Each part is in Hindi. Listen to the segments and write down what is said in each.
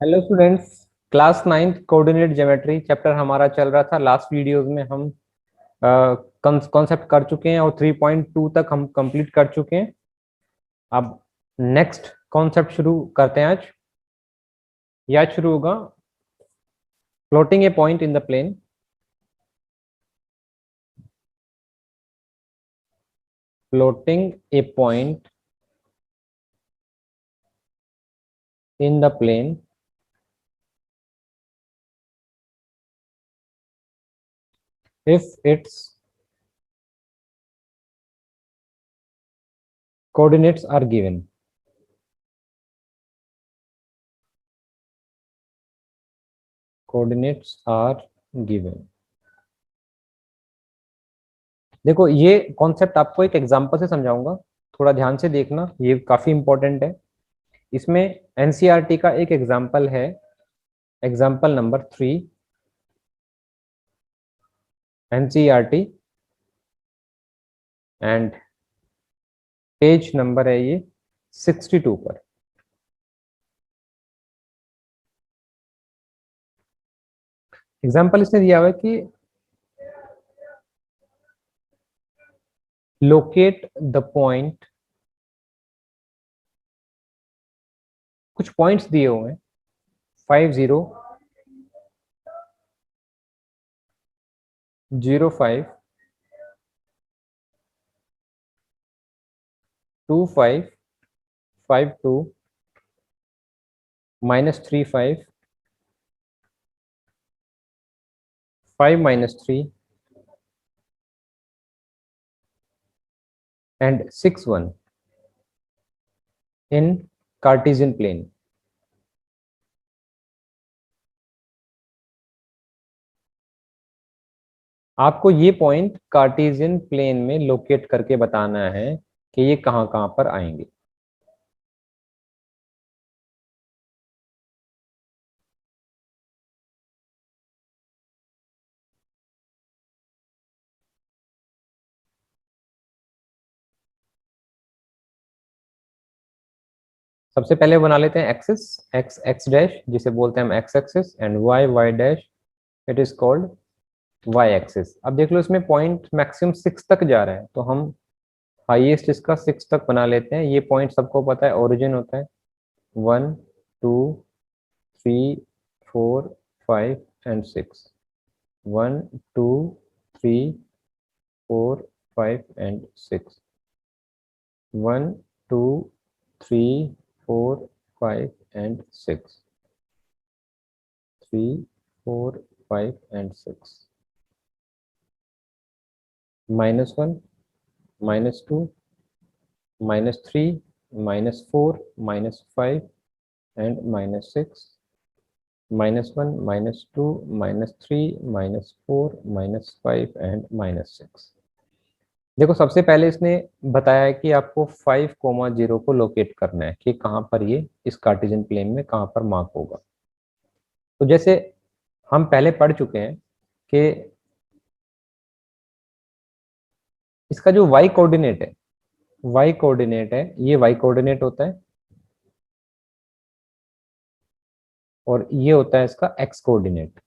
Hello students. Class ninth coordinate geometry chapter हमारा चल रहा था। लास्ट वीडियोस में हम कॉन्सेप्ट कर चुके हैं और 3.2 तक हम कंप्लीट कर चुके हैं। अब नेक्स्ट कॉन्सेप्ट शुरू करते हैं आज। यह शुरू होगा plotting a point in the plane. Plotting a point in the plane if its coordinates are given। coordinates are given। देखो, ये कॉन्सेप्ट आपको एक एग्जांपल से समझाऊंगा, थोड़ा ध्यान से देखना, ये काफी इंपॉर्टेंट है। इसमें एनसीईआरटी का एक एग्जाम्पल है, example number 3। NCERT and page number है ये 62 पर। एग्जाम्पल इसने दिया हुआ है कि लोकेट द पॉइंट। कुछ पॉइंट्स दिए हुए हैं 50, 05, 25, 52, -35, 5-3 एंड 61 इन कार्टेशियन प्लेन। आपको ये पॉइंट कार्टेशियन प्लेन में लोकेट करके बताना है कि ये कहाँ कहाँ पर आएंगे। सबसे पहले बना लेते हैं एक्सिस, एक्स एक्स डैश जिसे बोलते हैं हम X axis, and Y Y dash, it is called Y axis. अब देख लो, इसमें पॉइंट मैक्सिमम 6 तक जा रहा है, तो हम हाईएस्ट इसका 6 तक बना लेते हैं। ये पॉइंट सबको पता है, ओरिजिन होता है 1, 2, 3, 4, 5 and 6। 1, 2, 3, 4, 5 and 6। 1, 2, 3, 4, 5 and 6। 3, 4, 5 and 6। -1, -2, -3, -4, -5 and -6। -1, -2, -3, -4, -5 and -6। देखो, सबसे पहले इसने बताया है कि आपको 5, 0 को लोकेट करना है कि कहाँ पर ये इस कार्टेशियन प्लेन में कहाँ पर मार्क होगा। तो जैसे हम पहले पढ़ चुके हैं कि इसका जो y कोऑर्डिनेट है, y कोऑर्डिनेट है, ये y कोऑर्डिनेट होता है और ये होता है इसका x कोऑर्डिनेट।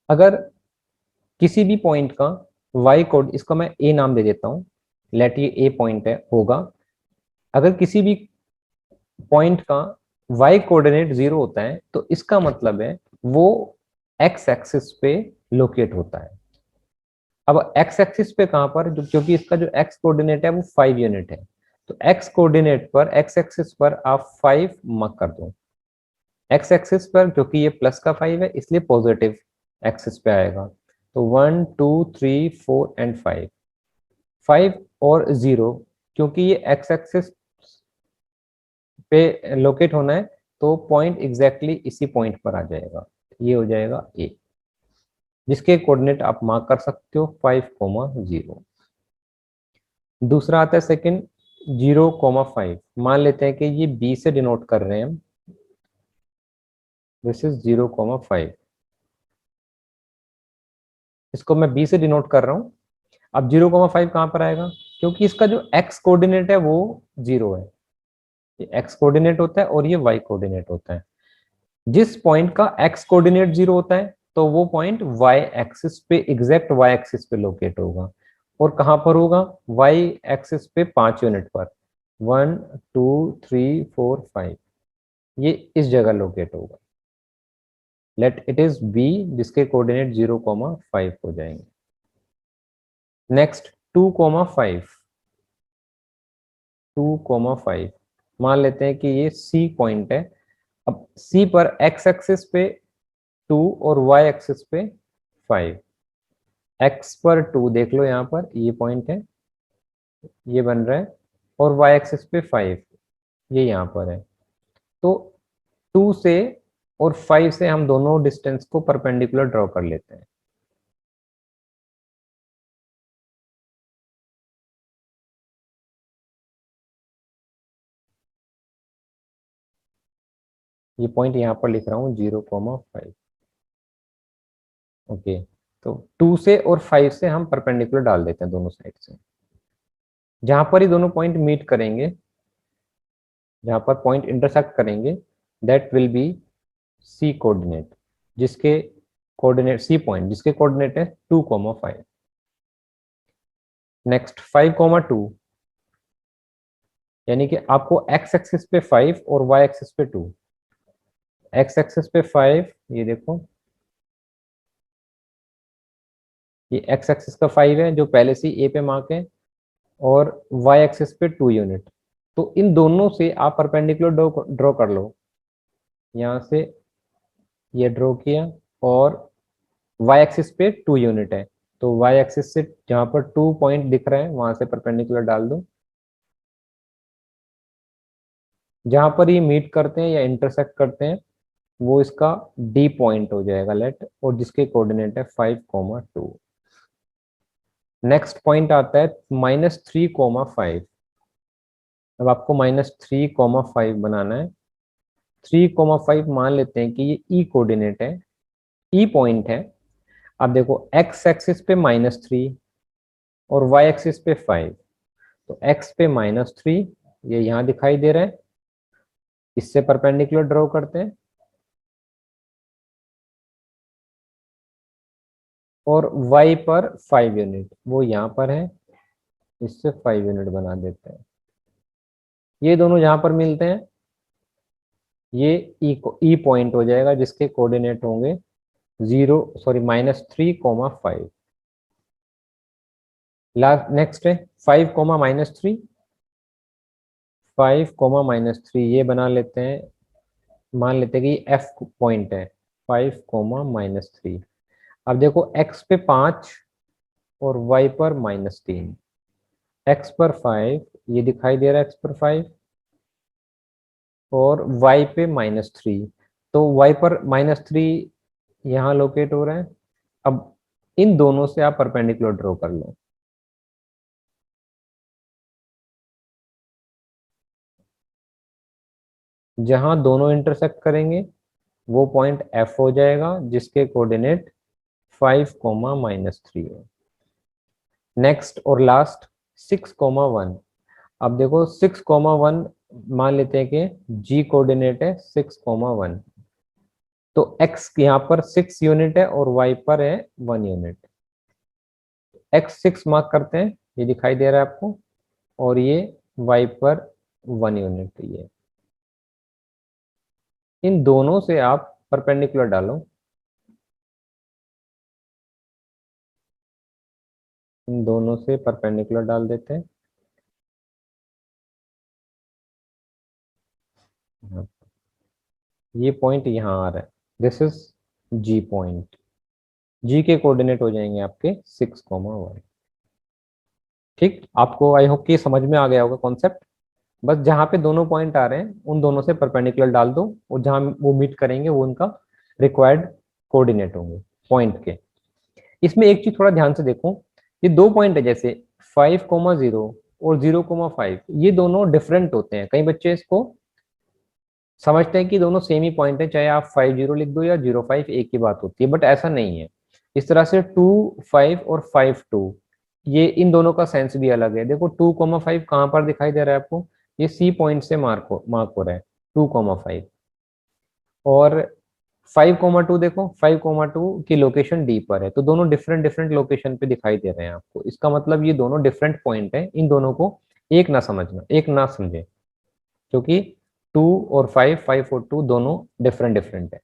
अगर किसी भी पॉइंट का y कोड, इसको मैं a नाम दे देता हूं, लेट ये a पॉइंट है होगा। अगर किसी भी पॉइंट का y कोऑर्डिनेट 0 होता है तो इसका मतलब है वो x एक्सिस पे लोकेट होता है। अब x एक्सिस पे कहां पर, क्योंकि इसका जो x कोऑर्डिनेट है वो 5 यूनिट है, तो x कोऑर्डिनेट पर, x एक्सिस पर आप 5 मार्क कर दो। x एक्सिस पर क्योंकि ये प्लस का 5 है इसलिए पॉजिटिव एक्सिस पे आएगा। तो 1, 2, 3, 4 एंड 5। 5 और 0, क्योंकि ये x एक्सिस पे लोकेट होना है तो पॉइंट एग्जैक्टली इसी पॉइंट पर आ जाएगा, ये हो जाएगा a, जिसके कोऑर्डिनेट आप मार्क कर सकते हो 5, 0। दूसरा आता है सेकंड 0, 5। मान लेते हैं कि ये b से डिनोट कर रहे हैं हम, दिस इज 0, 5। इसको मैं b से डिनोट कर रहा हूं। अब 0, 5 कहां पर आएगा, क्योंकि इसका जो x कोऑर्डिनेट है वो 0 है, ये एक्स कोऑर्डिनेट होता है और ये वाई कोऑर्डिनेट होता है। जिस पॉइंट का एक्स कोऑर्डिनेट 0 होता है तो वो पॉइंट वाई एक्सिस पे, एग्जैक्ट वाई एक्सिस पे लोकेट होगा। और कहां पर होगा? वाई एक्सिस पे 5 यूनिट पर, 1 2 3 4 5, ये इस जगह लोकेट होगा। लेट इट इज बी, जिसके कोऑर्डिनेट 0,5 हो जाएंगे। नेक्स्ट 2,5, 2,5 मान लेते हैं कि ये सी पॉइंट है। अब सी पर एक्स एक्सिस पे 2 और वाई एक्सिस पे 5। एक्स पर 2 देख लो, यहाँ पर ये पॉइंट है, ये बन रहा है, और वाई एक्सिस पे 5, ये यहाँ पर है। तो 2 से और 5 से हम दोनों डिस्टेंस को परपेंडिकुलर ड्रॉ कर लेते हैं। ये पॉइंट यहाँ पर लिख रहा हूँ 0,5। ओके, तो 2 से और 5 से हम परपेंडिकुलर डाल देते हैं दोनों साइड से। जहां पर ही दोनों पॉइंट मीट करेंगे, जहां पर पॉइंट इंटरसेक्ट करेंगे, that will be C coordinate, जिसके कोऑर्डिनेट सी पॉइंट जिसके कोऑर्डिनेट है 2,5। नेक्स्ट 5,2, यानी कि आपको एक्स एक्सिस पे 5 और वाई एक्सिस पे 2। एक्स एक्सिस पे 5, ये देखो, ये एक्स एक्सिस का 5 है जो पहले से ए पे मार्क है, और वाई एक्सिस पे 2 यूनिट। तो इन दोनों से आप परपेंडिकुलर ड्रॉ कर लो। यहाँ से ये ड्रॉ किया, और वाई एक्सिस पे 2 यूनिट है, तो वाई एक्सिस से जहां पर 2 पॉइंट दिख रहे हैं वहां से परपेंडिकुलर डाल दो। जहां पर ये मीट करते हैं या इंटरसेक्ट करते हैं वो इसका डी पॉइंट हो जाएगा, लेट, और जिसके कोऑर्डिनेट है 5,2। नेक्स्ट पॉइंट आता है -3,5। अब आपको -3,5 बनाना है। 3,5 मान लेते हैं कि ये ई कोऑर्डिनेट है, ई पॉइंट है। अब देखो एक्स एक्सिस पे -3 और वाई एक्सिस पे 5, तो एक्स पे -3, ये यहाँ दिखाई दे रहा है, इससे परपेंडिकुलर ड्रॉ करते हैं। और y पर 5 यूनिट, वो यहाँ पर है, इससे 5 यूनिट बना देते हैं। ये दोनों जहां पर मिलते हैं ये ई पॉइंट हो जाएगा, जिसके कोऑर्डिनेट होंगे 3,5। लास्ट नेक्स्ट है 5,-3, 5,-3 ये बना लेते हैं। मान लेते हैं कि एफ पॉइंट है, 5,-3। अब देखो एक्स पे 5 और वाई पर -3, एक्स पर 5, ये दिखाई दे रहा है एक्स पर 5, और y पे -3, तो y पर -3 यहाँ लोकेट हो रहा है। अब इन दोनों से आप परपेंडिकुलर ड्रॉ कर लो। जहां दोनों इंटरसेक्ट करेंगे वो पॉइंट F हो जाएगा, जिसके कोऑर्डिनेट 5,-3 है। नेक्स्ट और लास्ट 6,1। अब देखो 6,1 मान लेते हैं कि G कोऑर्डिनेट है 6,1, तो x यहाँ पर 6 यूनिट है और y पर है 1 यूनिट। x 6 मार्क करते हैं, ये दिखाई दे रहा है आपको, और ये y पर 1 यूनिट। ये इन दोनों से आप परपेंडिकुलर डालो, इन दोनों से परपेंडिकुलर डाल देते हैं। हाँ, ये पॉइंट यहाँ आ रहा है, दिस इज जी पॉइंट। जी के कोऑर्डिनेट हो जाएंगे आपके 6,1। ठीक, आपको आई होप कि समझ में आ गया होगा कॉन्सेप्ट। बस जहाँ पे दोनों पॉइंट आ रहे हैं उन दोनों से परपेंडिकुलर डाल दो, और जहाँ वो मीट करेंगे वो उनका रिक्वायर्ड कोऑर्डिनेट होंगे पॉइंट के। इसमें एक चीज थोड़ा ध्यान से देखो, ये दो पॉइंट है, जैसे 5,0 और 0,5, ये दोनों डिफरेंट होते हैं। कई बच्चे इसको समझते हैं कि दोनों सेम ही पॉइंट है, चाहे आप 50 लिख दो या 0,5, एक ही बात होती है, बट ऐसा नहीं है। इस तरह से 2,5 और 5,2, ये इन दोनों का सेंस भी अलग है। देखो 2,5 कहाँ पर दिखाई दे रहा है आपको? ये सी पॉइंट से मार्क हो रहा है 2,5। और 5,2 देखो, 5,2 की लोकेशन डी पर है, तो दोनों डिफरेंट डिफरेंट लोकेशन पे दिखाई दे रहे हैं आपको। इसका मतलब ये दोनों डिफरेंट पॉइंट है, इन दोनों को एक ना समझना, एक ना समझे, क्योंकि 2 और 5, 5 और 2 दोनों डिफरेंट डिफरेंट है।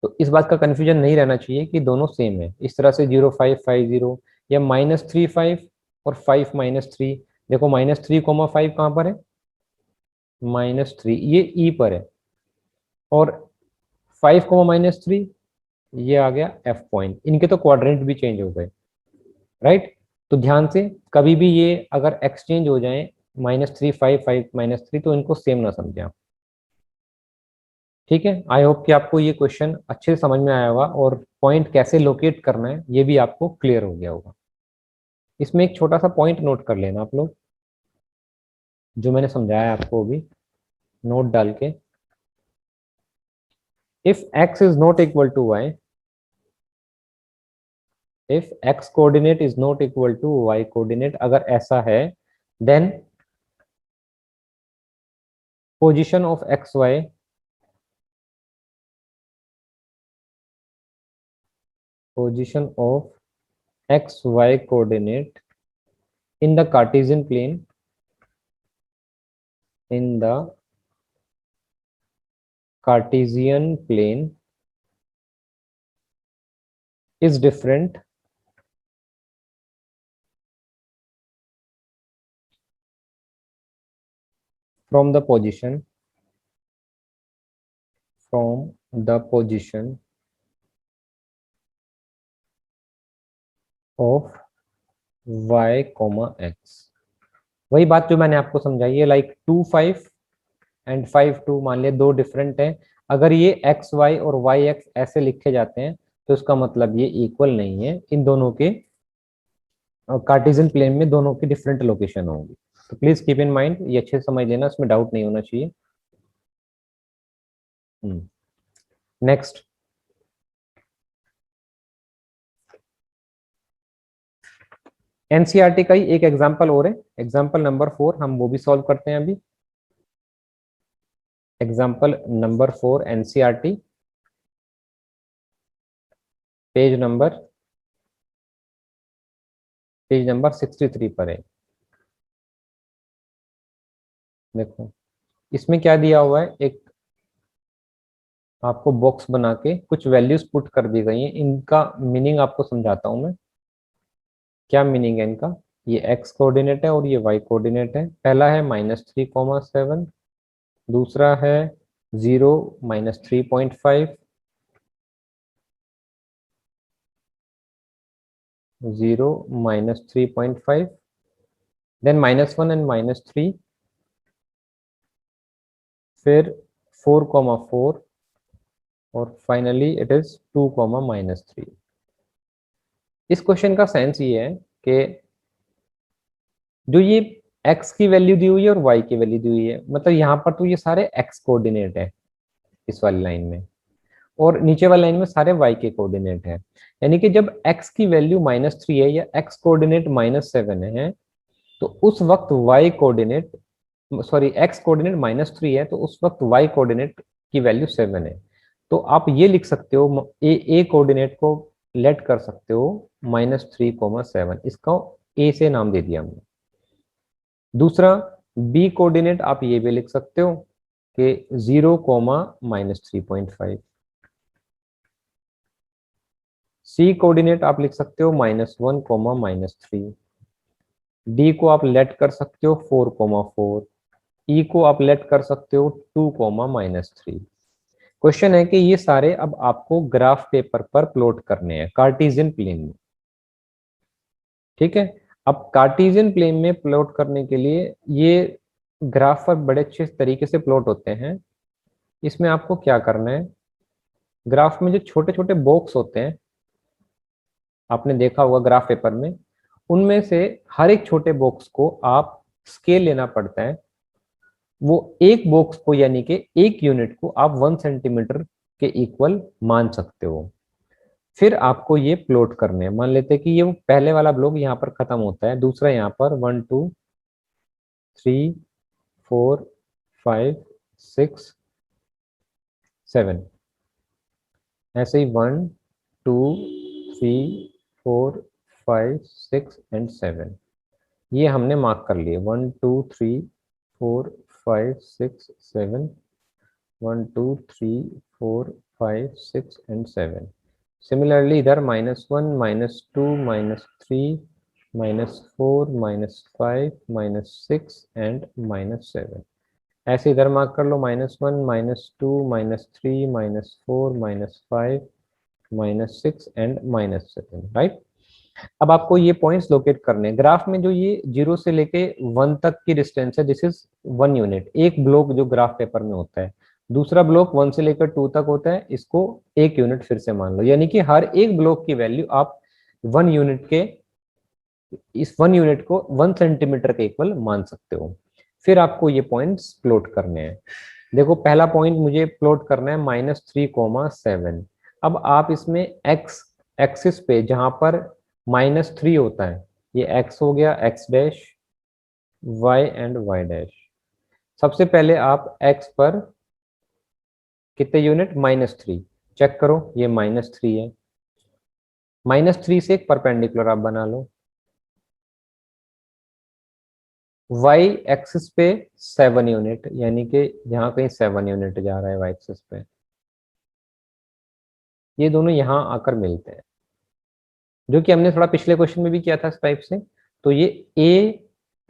तो इस बात का कंफ्यूजन नहीं रहना चाहिए कि दोनों सेम है। इस तरह से 0,550 या -3,5 और 5-3। देखो -3,5 कहाँ पर है, -3, ये ई पर है। और 5, -3 ये आ गया एफ पॉइंट। इनके तो क्वाड्रेंट भी चेंज हो गए, राइट। तो ध्यान से कभी भी ये अगर एक्सचेंज हो जाए -3, 5, 5-3, तो इनको सेम ना समझें आप। ठीक है, आई होप कि आपको ये क्वेश्चन अच्छे से समझ में आया होगा और पॉइंट कैसे लोकेट करना है ये भी आपको क्लियर हो गया होगा। इसमें एक छोटा सा पॉइंट नोट कर लेना आप लोग, जो मैंने समझाया आपको अभी, नोट डाल के। If x is not equal to y, if x coordinate is not equal to y coordinate, अगर ऐसा है, then position of X Y, position of x y coordinate in the Cartesian plane, in the Cartesian plane is different from the position, from the position of y, x। वही बात जो मैंने आपको समझाई है, लाइक 2,5 एंड 5,2 मान लिया दो डिफरेंट है। अगर ये एक्स वाई और वाई एक्स ऐसे लिखे जाते हैं तो इसका मतलब ये इक्वल नहीं है, इन दोनों के कार्टेशियन प्लेन में दोनों की डिफरेंट लोकेशन होंगी। तो प्लीज कीप इन माइंड, ये अच्छे से समझ लेना, इसमें डाउट नहीं होना चाहिए। नेक्स्ट, एनसीईआरटी का ही एक एग्जांपल और है, एग्जांपल नंबर 4, हम वो भी सॉल्व करते हैं अभी। Example number 4 NCERT, page number 63 पर है। देखो इसमें क्या दिया हुआ है, एक आपको बॉक्स बना के कुछ वैल्यूज पुट कर दी गई हैं। इनका मीनिंग आपको समझाता हूं मैं, क्या मीनिंग है इनका। ये एक्स कोऑर्डिनेट है और ये वाई कोऑर्डिनेट है। पहला है -3,7, दूसरा है 0, -3.5, 0, -3.5, देन -1 एंड -3, फिर 4,4 और फाइनली इट इज 2, -3। इस क्वेश्चन का सेंस ये है कि जो ये x की वैल्यू दी हुई है और y की वैल्यू दी हुई है, मतलब यहाँ पर तो ये सारे x कोऑर्डिनेट है इस वाली लाइन में, और नीचे वाली लाइन में सारे y के कोऑर्डिनेट है। यानी कि जब x की वैल्यू -3 है या x कोऑर्डिनेट -7 है, तो उस वक्त y coordinate, sorry x coordinate -3 है, तो उस वक्त y कोऑर्डिनेट की वैल्यू 7 है। तो आप ये लिख सकते हो, ए कोऑर्डिनेट को लेट कर सकते हो -3,7, इसका ए से नाम दे दिया हमने। दूसरा बी कोऑर्डिनेट आप ये भी लिख सकते हो कि 0, -3.5। सी कोऑर्डिनेट आप लिख सकते हो -1, -3। डी को आप लेट कर सकते हो 4,4। ई को आप लेट कर सकते हो 2, -3। क्वेश्चन है कि ये सारे अब आपको ग्राफ पेपर पर प्लॉट करने हैं कार्टेशियन प्लेन में। ठीक है, अब कार्टेशियन प्लेन में प्लॉट करने के लिए ये ग्राफ पर बड़े अच्छे तरीके से प्लॉट होते हैं। इसमें आपको क्या करना है, ग्राफ में जो छोटे छोटे बॉक्स होते हैं, आपने देखा होगा ग्राफ पेपर में, उनमें से हर एक छोटे बॉक्स को आप स्केल लेना पड़ता है। वो एक बॉक्स को यानी कि एक यूनिट को आप 1 सेंटीमीटर के इक्वल मान सकते हो। फिर आपको ये प्लॉट करने हैं। मान लेते हैं कि ये पहले वाला ब्लॉक यहाँ पर खत्म होता है, दूसरा यहाँ पर 1, 2, 3, 4 5 6 7, ऐसे ही 1 2 3 4 5 6 एंड 7, ये हमने मार्क कर लिए 1 2 3 4 5 6 7, 1 2 3 4 5 6 एंड 7। सिमिलरली इधर -1 -2 -3 -4 -5 -6 एंड -7, ऐसे इधर मार्क कर लो -1 -2 -3 -4 -5 -6 एंड -7, राइट। अब आपको ये पॉइंट्स लोकेट करने हैं। ग्राफ में जो ये 0 से लेके 1 तक की डिस्टेंस है, दिस इज 1 यूनिट, एक ब्लॉक जो ग्राफ पेपर में होता है। दूसरा ब्लॉक 1 से लेकर 2 तक होता है, इसको 1 यूनिट फिर से मान लो, यानी कि हर एक ब्लॉक की वैल्यू आप 1 यूनिट के, इस 1 यूनिट को 1 सेंटीमीटर के इक्वल मान सकते हो। फिर आपको ये पॉइंट्स प्लॉट करने हैं। देखो पहला पॉइंट मुझे प्लॉट करना है -3,7। अब आप इसमें एक्स एक्सिस पे जहां पर -3 होता है, ये x हो गया, x dash, y and y dash. सबसे पहले आप x पर कितने यूनिट, -3 चेक करो, ये -3 है। -3 से एक परपेंडिकुलर आप बना लो। y एक्सिस पे 7 यूनिट, यानी कि यहाँ कहीं 7 यूनिट जा रहा है y एक्सिस पे, ये दोनों यहाँ आकर मिलते हैं, जो कि हमने थोड़ा पिछले क्वेश्चन में भी किया था इस टाइप से। तो ये a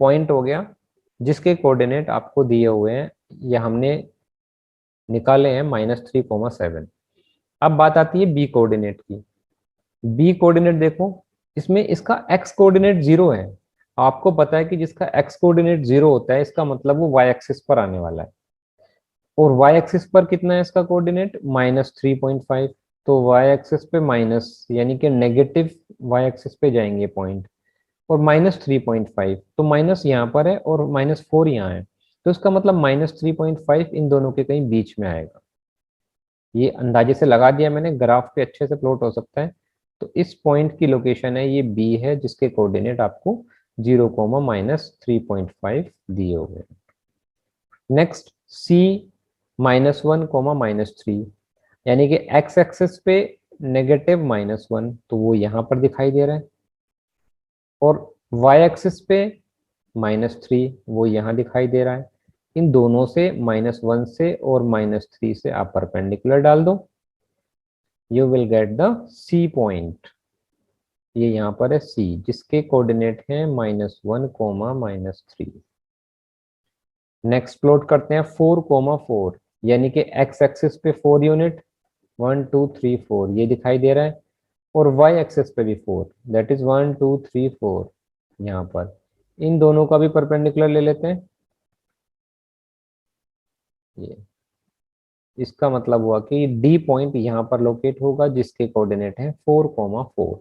पॉइंट हो गया जिसके कोऑर्डिनेट आपको दिए हुए हैं, या हमने निकाले हैं -3,7। अब बात आती है b कोऑर्डिनेट की। b कोऑर्डिनेट देखो, इसमें इसका x कोऑर्डिनेट 0 है। आपको पता है कि जिसका x कोऑर्डिनेट 0 होता है, इसका मतलब वो y एक्सिस पर आने वाला है, और y एक्सिस पर कितना है इसका कोऑर्डिनेट, -3.5। तो y एक्सिस पे माइनस, यानी कि नेगेटिव y एक्सिस पे जाएंगे पॉइंट, और -3.5, तो माइनस यहाँ पर है और -4 यहाँ है, तो इसका मतलब -3.5 इन दोनों के कहीं बीच में आएगा। ये अंदाजे से लगा दिया मैंने, ग्राफ पे अच्छे से प्लॉट हो सकता है। तो इस पॉइंट की लोकेशन है ये बी है, जिसके कोऑर्डिनेट आपको 0, -3.5 दिए हुए हैं। नेक्स्ट सी -1, -3, यानी कि x एक्सिस पे -1, तो वो यहाँ पर दिखाई दे रहा है, और y एक्सिस पे -3, वो यहाँ दिखाई दे रहा है। इन दोनों से -1 से और -3 से आप परपेंडिकुलर डाल दो, you will get the C point. ये यहाँ पर है सी, जिसके कोऑर्डिनेट हैं -1, -3। नेक्स्ट प्लॉट करते हैं 4, 4, यानी कि x एक्सिस पे 4 यूनिट, 1 2 3 4 ये दिखाई दे रहा है, और y एक्सिस पे भी 4, दैट इज 1 2 3 4 यहाँ पर। इन दोनों का भी परपेंडिकुलर ले लेते हैं। ये इसका मतलब हुआ कि डी पॉइंट यहाँ पर लोकेट होगा, जिसके कोऑर्डिनेट है 4, 4।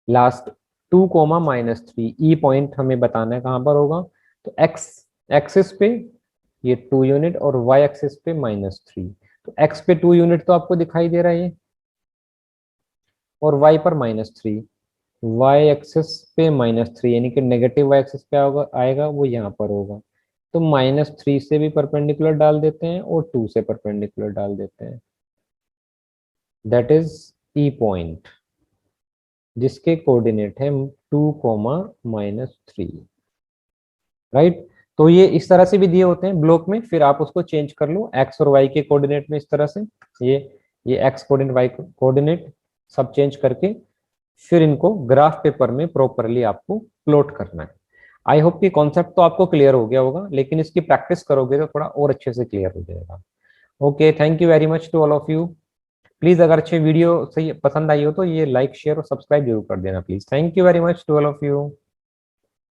लास्ट 2, -3, ई पॉइंट हमें बताना है कहाँ पर होगा। तो x एक्सिस पे ये 2 यूनिट, और y एक्सिस पे -3, तो x पे 2 यूनिट तो आपको दिखाई दे रहा है ये, और y पर -3, y एक्सिस पे -3, यानी कि नेगेटिव y एक्सिस पे आएगा वो यहाँ पर होगा। तो -3 से भी परपेंडिकुलर डाल देते हैं, और 2 से परपेंडिकुलर डाल देते हैं, दैट इज ई पॉइंट, जिसके कोऑर्डिनेट है 2, -3, राइट। तो ये इस तरह से भी दिए होते हैं ब्लॉक में, फिर आप उसको चेंज कर लो x और y के कोऑर्डिनेट में, इस तरह से ये x कोऑर्डिनेट, y कोऑर्डिनेट सब चेंज करके फिर इनको ग्राफ पेपर में प्रॉपरली आपको प्लॉट करना है। आई होप कि कॉन्सेप्ट तो आपको क्लियर हो गया होगा, लेकिन इसकी प्रैक्टिस करोगे तो थोड़ा और अच्छे से क्लियर हो जाएगा। Okay, thank you very much to all of you. Please अगर अच्छे वीडियो सही पसंद आई हो तो ये लाइक, शेयर और सब्सक्राइब जरूर कर देना please. Thank you very much to all of you.